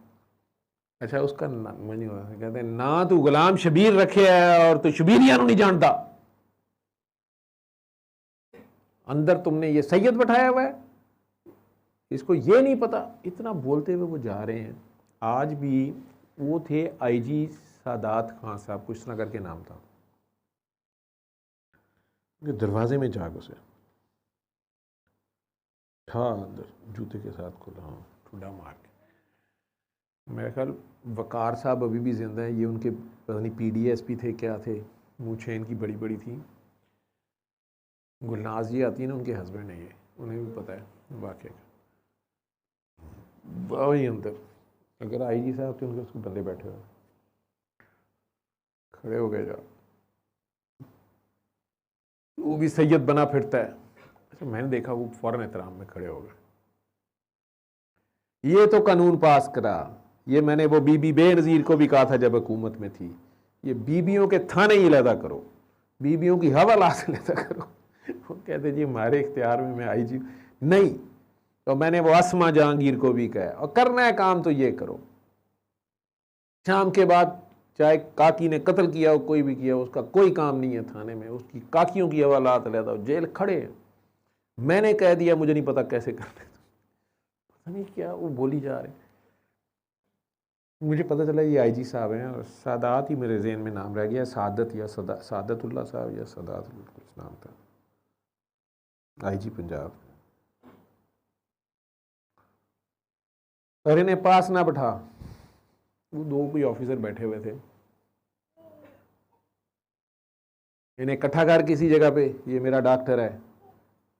अच्छा उसका नाम मुझे नहीं पता। कहते हैं ना तू गुलाम शबीर रखे है और तू शबीरिया नहीं जानता, अंदर तुमने ये सैयद बैठाया हुआ है, इसको ये नहीं पता। इतना बोलते हुए वो जा रहे हैं। आज भी वो थे आईजी सादात खान साहब, कुछ ना करके नाम था। दरवाजे में जा घुसे, था अंदर जूते के साथ खुला, हाँ ठुड्डा मार के। मेरे ख्याल वकार साहब अभी भी जिंदा हैं। ये उनके पता नहीं पीडीएसपी थे क्या थे, मूछें इनकी बड़ी बड़ी थी। गुलनाज जी आती है ना, उनके हस्बैंड है ये, उन्हें भी पता है वाकई वही अंदर। अगर आईजी साहब थे उनके उसको बंदे बैठे हुए, खड़े हो गए जा, वो भी सैयद बना फिरता है। अच्छा मैंने देखा वो फौरन एहतराम में खड़े हो गए। ये तो कानून पास करा, ये मैंने वो बीबी बेनज़ीर को भी कहा था जब हुकूमत में थी, ये बीबियों के थाने ही लैदा करो, बीबियों की हवालात लैदा करो। वो कहते जी हमारे इख्तियार में, मैं आईजी नहीं, तो मैंने वो असमा जहांगीर को भी कहा, और करना है काम तो ये करो। शाम के बाद चाहे काकी ने कत्ल किया हो, कोई भी किया, उसका कोई काम नहीं है थाने में, उसकी काकियों की हवालात लेता हो, जेल खड़े हैं। मैंने कह दिया, मुझे नहीं पता कैसे करने, पता नहीं क्या वो बोली जा रहे। मुझे पता चला ये आईजी साहब हैं, और सादात ही मेरे जहन में नाम रह गया, सादत या सादतुल्लाह साहब या सादात कुछ नाम था, आईजी पंजाब। और इन्हें पास ना बैठा, वो दो कोई ऑफिसर बैठे हुए थे, इन्हें इकट्ठा कर किसी जगह पे, ये मेरा डॉक्टर है,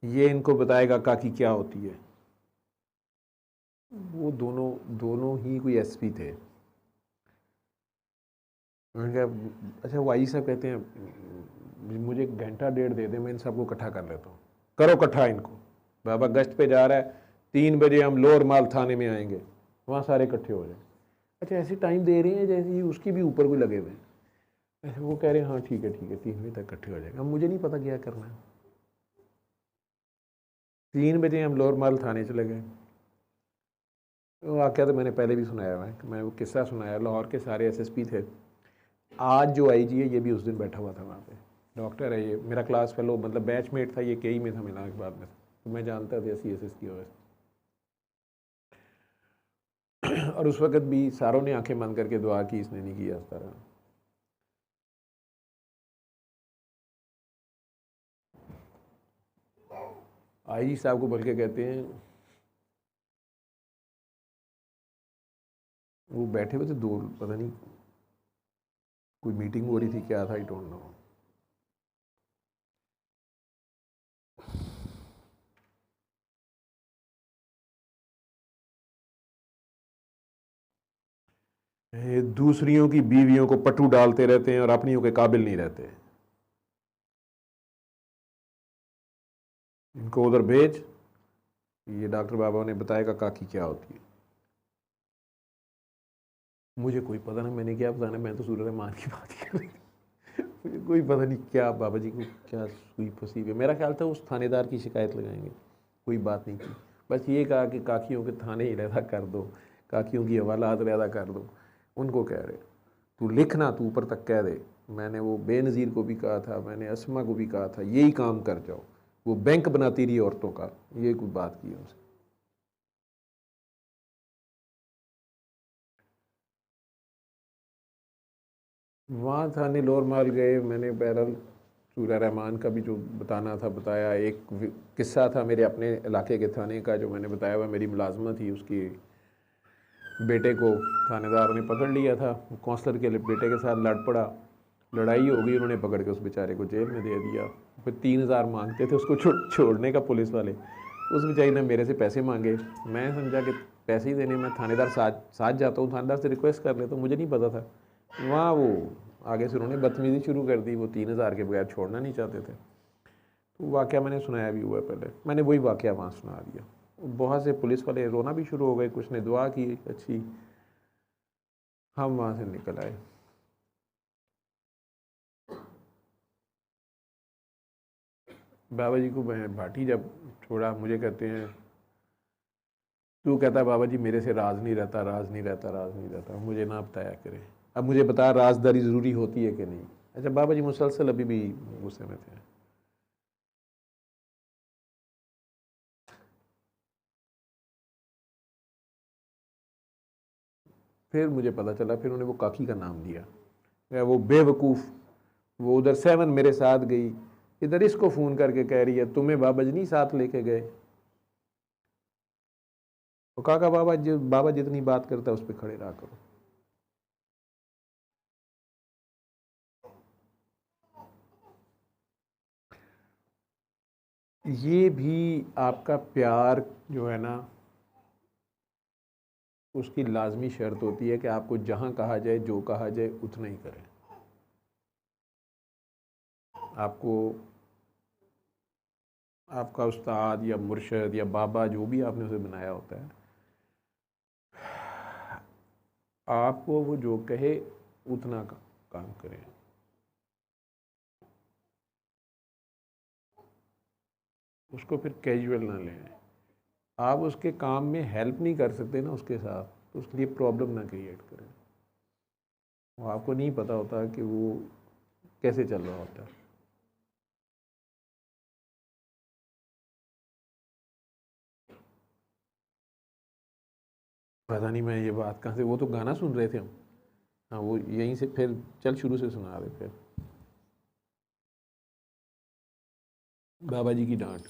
ये इनको बताएगा काकी क्या होती है। वो दोनों ही कोई एसपी थे। मैंने कहा अच्छा वो आई साहब कहते हैं मुझे 1 घंटा 1.5 दे दें, मैं इन सबको इकट्ठा कर लेता हूँ। करो इकट्ठा इनको, बाबा गश्त पे जा रहा है, 3 बजे हम लोअर माल थाने में आएंगे, वहाँ सारे इकट्ठे हो जाए। अच्छा ऐसे टाइम दे रहे हैं जैसे उसकी भी ऊपर कोई लगे हुए हैं। अच्छा वो कह रहे हैं हाँ ठीक है 3 बजे तक इकट्ठे हो जाएगा। अब मुझे नहीं पता क्या करना है। 3 बजे हम लोअर माल थाने चले गए। वो वाक़या तो मैंने पहले भी सुनाया हुआ है, मैंने वो किस्सा सुनाया। लाहौर के सारे एसएसपी थे। आज जो आईजी है ये भी उस दिन बैठा हुआ था वहाँ पे, डॉक्टर है ये, मेरा क्लास फेलो, मतलब बैचमेट था, ये केई में था मिला के बाद में, तो मैं जानता था CSS की वजह से। और उस वक़्त भी सारों ने आंखें बंद करके दुआ की, इसने नहीं किया इस तरह। आईजी साहब को बल्कि कहते हैं, वो बैठे हुए थे दो, पता नहीं कोई मीटिंग हो रही थी क्या था, आई डोंट नो। दूसरियों की बीवियों को पट्टू डालते रहते हैं और अपनियों के काबिल नहीं रहते। इनको उधर भेज, ये डॉक्टर बाबा ने बताएगा काकी क्या होती है। मुझे कोई पता नहीं, मैंने क्या बताना, मैं तो सूरह रहमान की बात कर रही थी, मुझे कोई पता नहीं क्या बाबा जी को क्या सुई फंसी हुई। मेरा ख्याल था उस थानेदार की शिकायत लगाएंगे, कोई बात नहीं की, बस ये कहा कि काकियों के थाने ही रहता कर दो, काकियों की हवालात रहता कर दो। उनको कह रहे तू लिखना, तू ऊपर तक कह दे। मैंने वो बेनज़ीर को भी कहा था, मैंने असमा को भी कहा था यही काम कर जाओ, वो बैंक बनाती रही औरतों का, ये कोई बात की उनसे। वहाँ थाने लोर माल गए, मैंने बहरहाल सूर्या रहमान का भी जो बताना था बताया। एक किस्सा था मेरे अपने इलाके के थाने का जो मैंने बताया हुआ, मेरी मुलाजमत थी, उसकी बेटे को थानेदार ने पकड़ लिया था, काउंसलर के बेटे के साथ लड़ पड़ा, लड़ाई हो गई, उन्होंने पकड़ के उस बेचारे को जेल में दे दिया। फिर 3000 मांगते थे उसको छोड़ने का पुलिस वाले, उस बेचारी ने मेरे से पैसे मांगे। मैं समझा कि पैसे ही देने, मैं थानेदार साथ जाता हूँ, थानेदार से रिक्वेस्ट कर लेता हूँ, मुझे नहीं पता था। वहाँ वो आगे से उन्होंने बदतमीज़ी शुरू कर दी, वो 3000 के बगैर छोड़ना नहीं चाहते थे। तो वाक़या मैंने सुनाया भी हुआ पहले, मैंने वही वाक़या वहाँ सुना दिया। बहुत से पुलिस वाले रोना भी शुरू हो गए, कुछ ने दुआ की अच्छी, हम वहाँ से निकल आए। बाबा जी को मैं भाटी जब छोड़ा, मुझे कहते हैं, तू कहता है बाबा जी मेरे से राज नहीं रहता, राज नहीं रहता, राज नहीं रहता, मुझे ना बताया करे, अब मुझे बता राजदारी ज़रूरी होती है कि नहीं। अच्छा, बाबा जी मुसलसल अभी भी गुस्से में थे। फिर मुझे पता चला, फिर उन्होंने वो काकी का नाम लिया। वो बेवकूफ़ वो उधर 7 मेरे साथ गई, इधर इसको फ़ोन करके कह रही है तुम्हें बाबा जी नहीं साथ लेके गए। तो काका बाबा जितनी बात करता है उस पर खड़े रहा करो। ये भी आपका प्यार जो है ना, उसकी लाजमी शर्त होती है कि आपको जहाँ कहा जाए, जो कहा जाए उतना ही करें। आपको आपका उस्ताद या मुर्शद या बाबा जो भी आपने उसे बनाया होता है, आपको वो जो कहे उतना काम करें। उसको फिर कैजुअल ना लें। आप उसके काम में हेल्प नहीं कर सकते ना उसके साथ, तो उसके लिए प्रॉब्लम ना क्रिएट करें। वो आपको नहीं पता होता कि वो कैसे चल रहा होता है। पता नहीं मैं ये बात कहाँ से, वो तो गाना सुन रहे थे हम। हाँ, वो यहीं से फिर चल शुरू से सुना रहे। फिर बाबा जी की डांट।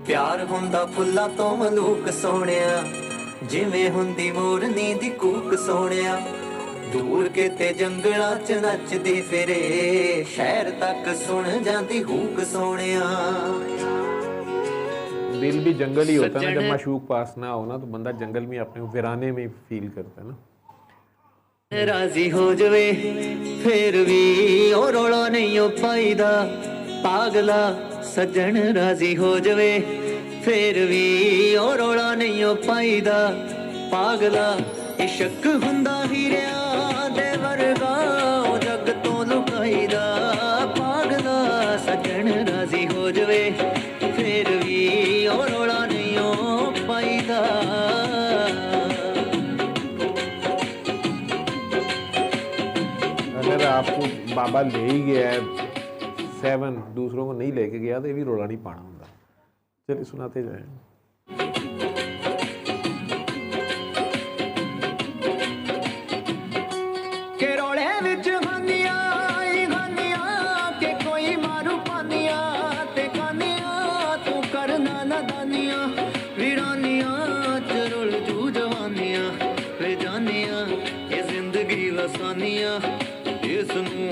प्यार हुंदा फुल्ला तो मलूक सोहणिया, जिवें हुंदी मोरनी दी कूक सोहणिया, दूर किते जंगलां च नचदी फिरे, शहर तक सुन जांदी हूक सोहणिया। दिल भी जंगल ही होता है ना, जब माशूक पास ना हो ना, तो बंदा जंगल में अपने वीराने में फील करता है ना। राजी हो जवे फिर भी और रोला नहीं हो पाईदा, पागला सजन राजी हो जवे फिर भी और रोला नहीं हो पाईदा, पागला इश्क हुंदा हीरिया दे वर्गा जग तो लुकाईदा, पागला सजन राजी हो जवे फिर भी और रोला नहीं हो पाईदा। अगर आपको बाबा ले ही गया है 7, दूसरों को नहीं लेके गया, तो ये भी रोला नहीं पाना होता। चलिए सुनाते जाएं। के रोले विच हानिया के कोई मारू पानिया ते कानिया, तू करना नादानिया वीरानिया च रुल जू जवानिया, वे जानिया ये जिंदगी लसानिया, इसनू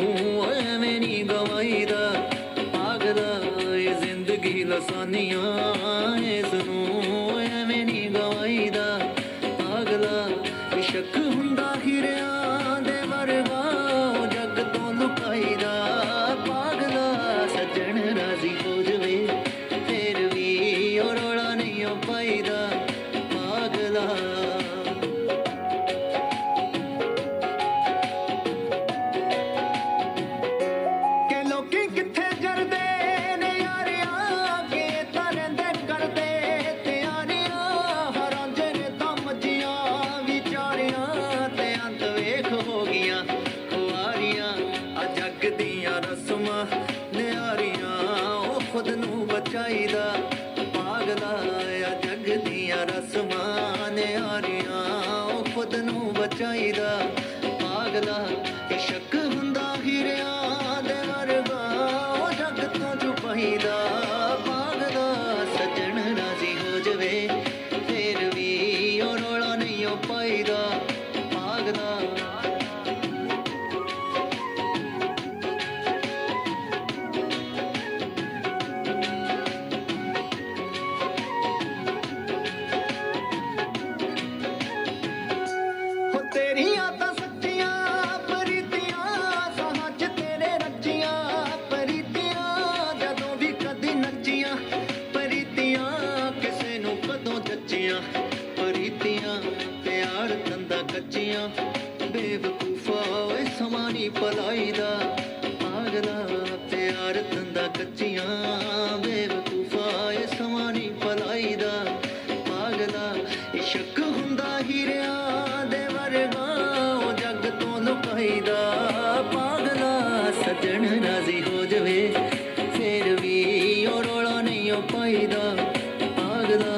एवें नहीं गवाईदा, पागला ये जिंदगी लसानिया, इसनू एवें नहीं गवाईदा, पागला इश्क हुंदा हीरिया दे वर्गा जग तो लुकाईदा, पागला सजन राजी हो जवे फिर भी और रोला नहीं हो पाईदा, पागला। पागला इशक हुंदा हीरियां दे वर्गा ओ जग तो छुपाईदा पागला सजन राजी हो जवे फिर भी ओ रोला नहीं हो पाईदा पागला बेवकूफा समानी पलाई दा पागला प्यार तंदा कच्चियां बेवकूफा समानी पलाई दा पागला इशक हुंदा हीरियां दे वर्गा ओ जग तो लुकाईदा पागला सजन राजी हो जवे फिर भी ओ रोला नहीं हो पाईदा पागला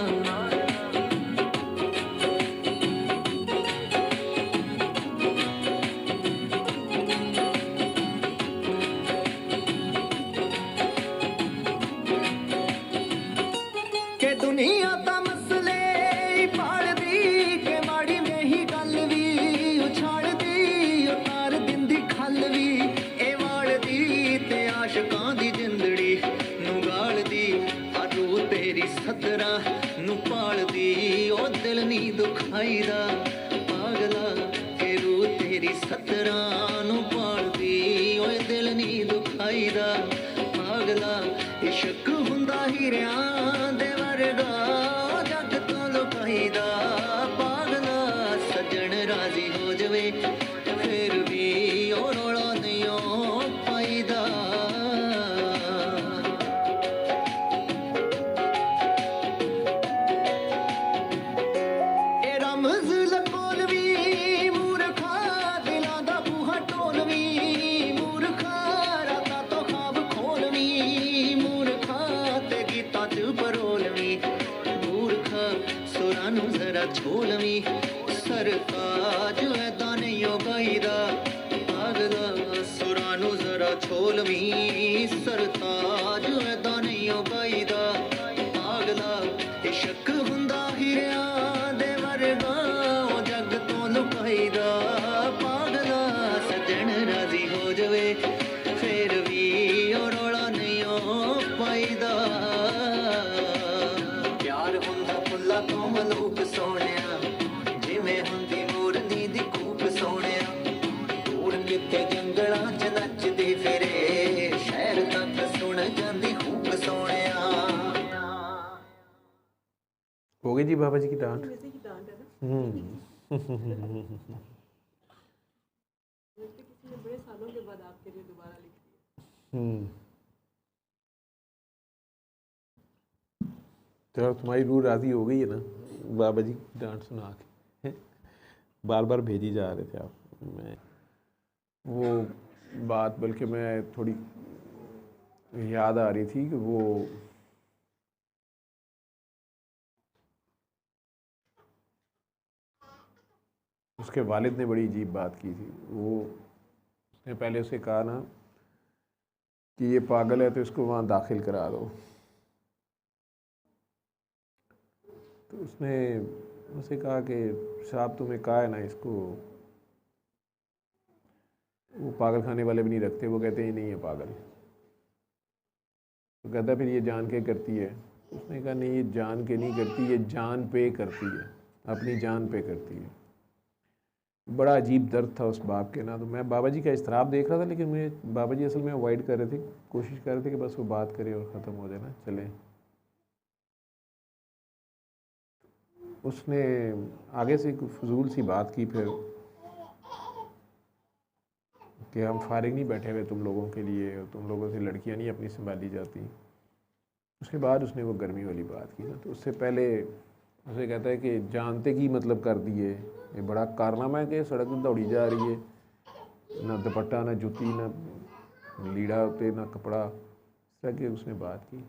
दुनिया दा मसले पाल दी के माड़ी में ही गल भी उछाल दी उतार दिंदी खल भी ए वाल दी ते आशकां दी जिंदड़ी नू गाल दी आरू तेरी सदरा नू पाल दी ओ दिल नी दुखाईदा पागला के रू तेरी सदरा नू पाल दी ओ दिल नी दुखाईदा पागला इशक हुंदा हीरियां दे वर्गा जग तो लुकाईदा पागला सजन राजी हो जवे फिर भी ओ रोला नहीं हो पाईदा ए रमज लकोल भी मूर्खा दिलां दा बूहा टोल भी मूर्खा रातां तो ख्वाब खोलवी मूर्खा ते गीतां च परोलवी मूर्खा सुरां नू जरा छोलवी सरताज ऐदा नहीं हो गाईदा पागला सुरां नू जरा छोलवी सरताज ऐदा नहीं हो गाईदा पागला इशक हुंदा हीरियां दे वर्गा ओ जग तो लुकाईदा पागला सजन राजी हो जवे फिर भी ओ रोला नहीं हो पाईदा प्यार हुंदा फुल्ला तो मलूक सोहणिया जिवें हुंदी मोरनी दी कूक सोहणिया दूर किते जंगलां च नचदी फिरे शहर तक सुण जांदी हूक सोहणिया हो गई जी बाबा जी की डांट। वैसे की डांट है ना मुझे किसी ने बड़े सालों के बाद आपके लिए दोबारा लिख दिया तो तुम्हारी रूह राजी हो गई है ना बाबा जी की डांट सुना के बार बार भेजी जा रहे थे आप मैं वो बात बल्कि मैं थोड़ी याद आ रही थी कि वो उसके वालिद ने बड़ी अजीब बात की थी। वो उसने पहले उसे कहा ना कि ये पागल है तो इसको वहाँ दाखिल करा दो, तो उसने उसे कहा कि साहब तुम्हें कहा है ना इसको, वो पागल खाने वाले भी नहीं रखते, वो कहते हैं नहीं है पागल। तो कहता फिर ये जान के करती है। उसने कहा नहीं ये जान के नहीं करती, ये जान पे करती है, अपनी जान पे करती है। बड़ा अजीब दर्द था उस बाप के ना। तो मैं बाबा जी का इस्तराब देख रहा था, लेकिन मुझे बाबा जी असल में अवॉइड कर रहे थे, कोशिश कर रहे थे कि बस वो बात करे और ख़त्म हो जाए ना, चले। उसने आगे से एक फजूल सी बात की फिर कि हम फारिग नहीं बैठे हुए तुम लोगों के लिए, और तुम लोगों से लड़कियां नहीं अपनी संभाली जाती। उसके बाद उसने वो गर्मी वाली बात की ना। तो उससे पहले उसे कहता है कि जानते की मतलब कर दिए, ये बड़ा कारनामा है कि सड़क में दौड़ी जा रही है, ना दुपट्टा ना जूती ना लीड़ा होते ना कपड़ा, इस तरह की उसने बात की।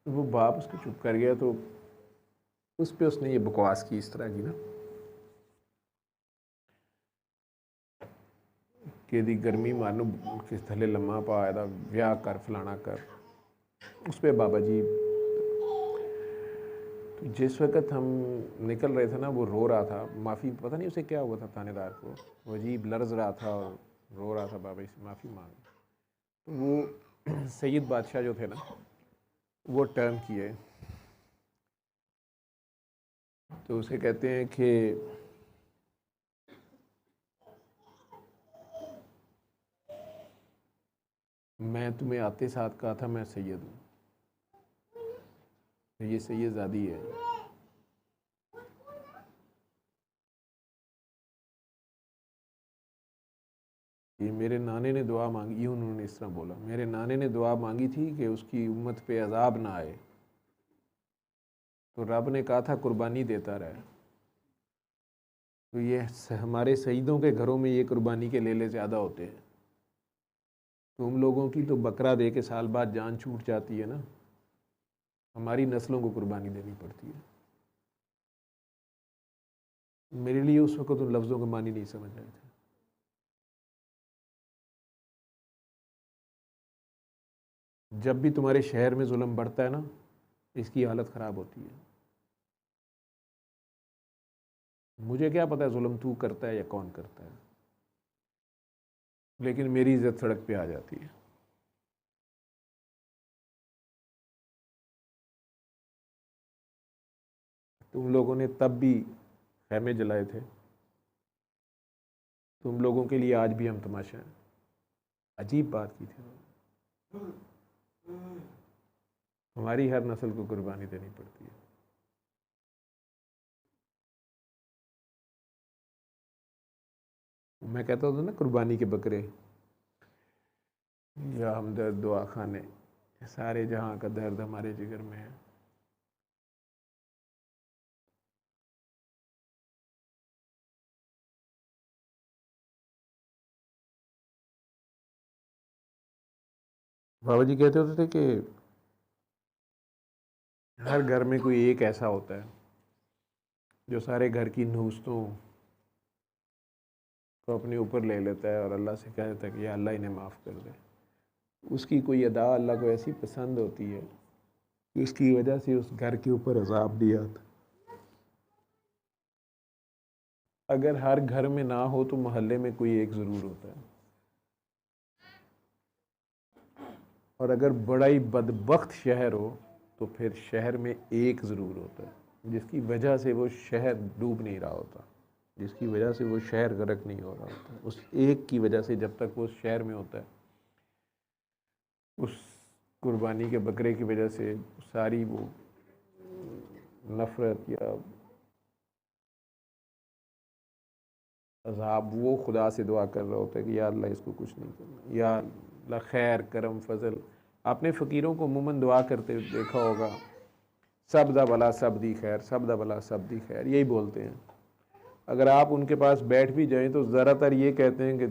वो बाप उसको चुप कर गया, तो उस पर उसने ये बकवास की इस तरह की ना कि दी गर्मी मानो किस थले लम्मा पाया था, ब्याह कर फलाना कर। उस पर बाबा जी, तो जिस वक्त हम निकल रहे थे ना, वो रो रहा था, माफ़ी पता नहीं उसे क्या हुआ था थानेदार को, वो अजीब लर्ज रहा था और रो रहा था बाबा जी से माफ़ी मांग। तो वो सैयद बादशाह जो थे ना, वो टर्न किए, तो उसे कहते हैं कि मैं तुम्हें आते साथ कहा था मैं सैयद हूँ, तो ये सैयदजादी है। ये मेरे नाने ने दुआ मांगी, उन्होंने इस तरह बोला, मेरे नाने ने दुआ मांगी थी कि उसकी उम्मत पे अजाब ना आए, तो रब ने कहा था कुर्बानी देता रहे। तो ये हमारे शहीदों के घरों में ये कुर्बानी के लेले ज़्यादा होते हैं। तुम लोगों की तो बकरा दे के साल बाद जान छूट जाती है ना, हमारी नस्लों को कुर्बानी देनी पड़ती है। मेरे लिए उस वक्त उन लफ्ज़ों के मानी नहीं समझ रहे थे। जब भी तुम्हारे शहर में जुल्म बढ़ता है ना, इसकी हालत ख़राब होती है। मुझे क्या पता है जुल्म तू करता है या कौन करता है, लेकिन मेरी इज्जत सड़क पे आ जाती है। तुम लोगों ने तब भी खैमे जलाए थे, तुम लोगों के लिए आज भी हम तमाशा हैं। अजीब बात की थी, हमारी हर नस्ल को कुर्बानी देनी पड़ती है। मैं कहता हूँ ना, कुर्बानी के बकरे या हमदर्द दुआ खाने, सारे जहाँ का दर्द हमारे जिगर में है। बाबा जी कहते होते थे कि हर घर में कोई एक ऐसा होता है जो सारे घर की नूस्तों को अपने ऊपर ले लेता है और अल्लाह से कह देता है कि या अल्लाह इन्हें माफ़ कर दे। उसकी कोई अदा अल्लाह को ऐसी पसंद होती है कि उसकी वजह से उस घर के ऊपर अजाब नहीं आता। अगर हर घर में ना हो तो मोहल्ले में कोई एक ज़रूर होता है, और अगर बड़ा ही बदबख्त शहर हो तो फिर शहर में एक ज़रूर होता है जिसकी वजह से वो शहर डूब नहीं रहा होता, जिसकी वजह से वो शहर गर्क नहीं हो रहा होता। उस एक की वजह से जब तक वो शहर में होता है, उस कुर्बानी के बकरे की वजह से सारी वो नफ़रत या अज़ाब, वो खुदा से दुआ कर रहा होता है कि या अल्लाह इसको कुछ नहीं करना, या अल्लाह खैर करम फजल। आपने फ़कीरों को अमूमन दुआ करते देखा होगा, सब दा भला सब दी खैर, सब दा भला सब दी खैर, यही बोलते हैं। अगर आप उनके पास बैठ भी जाएं तो ज़्यादातर ये कहते हैं कि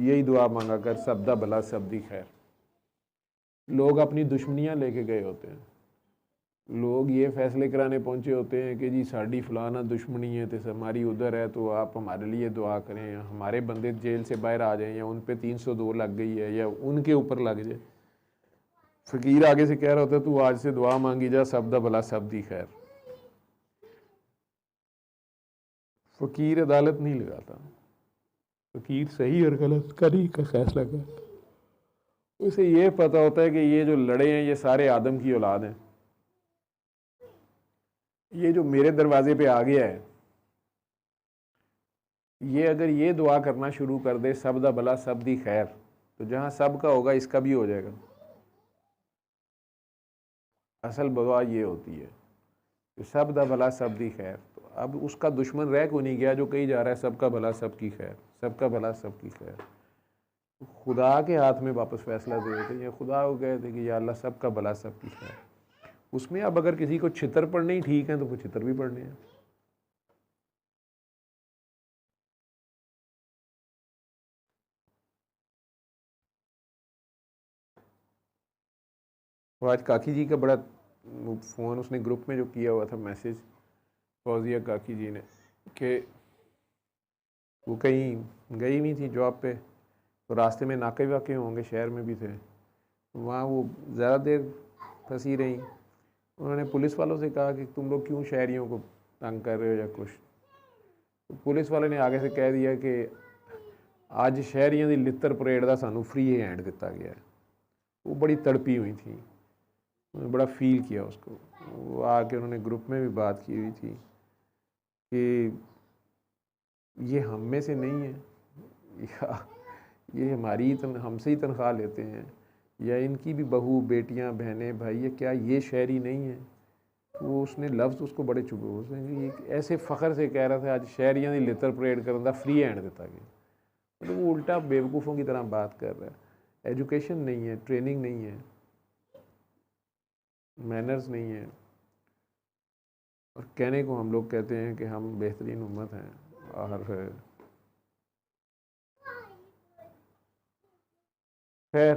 यही दुआ मांगा कर, सब दा भला सब दी खैर। लोग अपनी दुश्मनियाँ लेके गए होते हैं, लोग ये फैसले कराने पहुँचे होते हैं कि जी साड़ी फलाना दुश्मनी है तो हमारी उधर है, तो आप हमारे लिए दुआ करें, या हमारे बंदे जेल से बाहर आ जाएं, या उन पे 302 लग गई है, या उनके ऊपर लग जाए। फ़कीर आगे से कह रहा होता है तू आज से दुआ मांगी जा, सब दा भला सब दी खैर। फ़कीर अदालत नहीं लगाता, फ़कीर सही और गलत करी का फैसला करता। उसे ये पता होता है कि ये जो लड़े हैं ये सारे आदम की औलाद हैं, ये जो मेरे दरवाजे पे आ गया है, ये अगर ये दुआ करना शुरू कर दे सब दा भला सब दी खैर, तो जहाँ सब का होगा इसका भी हो जाएगा। असल दुआ ये होती है कि सब दा भला सब दी खैर। तो अब उसका दुश्मन रह को नहीं गया जो कही जा रहा है सबका भला सबकी खैर, सबका भला सबकी खैर। तो खुदा के हाथ में वापस फैसला दे देते हैं, खुदा को कहते कि या अल्लाह सबका भला सबकी खैर। उसमें अब अगर किसी को छितर पढ़ने ही ठीक है तो वो छितर भी पढ़ने हैं। तो आज काकी जी का बड़ा वो फ़ोन उसने ग्रुप में जो किया हुआ था मैसेज फौजिया काकी जी ने कि वो कहीं गई हुई थी जॉब पे, तो रास्ते में नाके वाके होंगे, शहर में भी थे, वहाँ वो ज़्यादा देर फंसी रहीं। उन्होंने पुलिस वालों से कहा कि तुम लोग क्यों शहरियों को तंग कर रहे हो या कुछ, तो पुलिस वाले ने आगे से कह दिया कि आज शहरियों की लित्तर परेड का सानू फ्री हैंड दिता गया है। वो बड़ी तड़पी हुई थी, उन्होंने बड़ा फील किया उसको। वो आके उन्होंने ग्रुप में भी बात की हुई थी कि ये हम में से नहीं है, या ये हमारी हमसे ही तनख्वाह लेते हैं, या इनकी भी बहू बेटियां बहनें भाई, ये क्या ये शहरी नहीं है। वो उसने लफ्ज़ उसको बड़े चुभे, उसने ऐसे फ़ख्र से कह रहा था आज शहरियों की लित्तर परेड करने का फ्री हैंड दिता गया। मतलब वो उल्टा बेवकूफ़ों की तरह बात कर रहा है। एजुकेशन नहीं है, ट्रेनिंग नहीं है, मैनर्स नहीं है, और कहने को हम लोग कहते हैं कि हम बेहतरीन उम्मत हैं, और खैर